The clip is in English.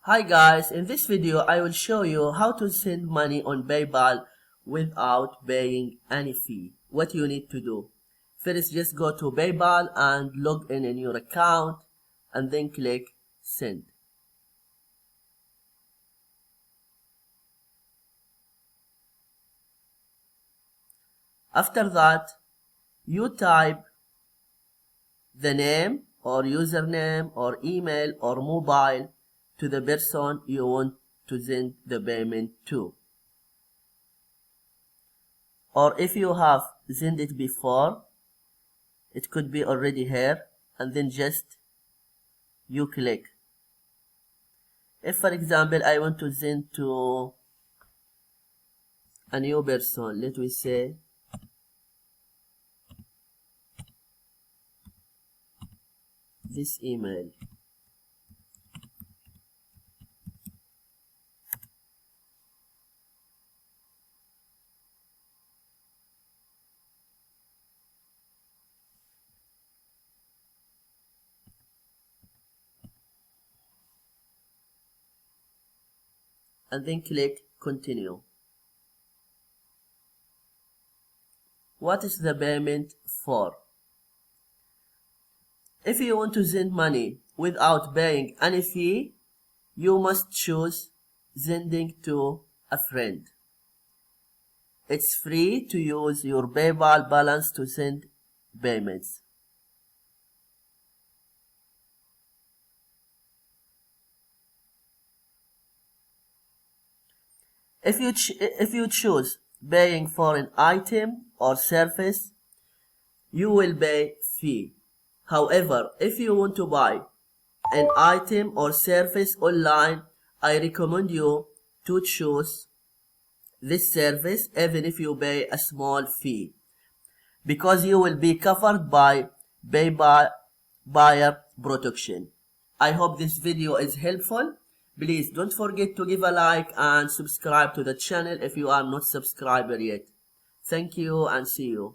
Hi guys, in this video I will show you how to send money on PayPal without paying any fee. What you need to do. First, just go to PayPal and log in your account and then click send. After that, you type the name or username or email or mobile to the person you want to send the payment to. Or if you have sent it before, it could be already here, and then just you click. If for example I want to send to a new person, let me say this email. And then click continue. What is the payment for? If you want to send money without paying any fee, you must choose sending to a friend. It's free to use your PayPal balance to send payments. If you choose paying for an item or service, you will pay fee. However, if you want to buy an item or service online, I recommend you to choose this service even if you pay a small fee, because you will be covered by PayPal buyer protection. I hope this video is helpful. Please don't forget to give a like and subscribe to the channel if you are not subscribed yet. Thank you and see you.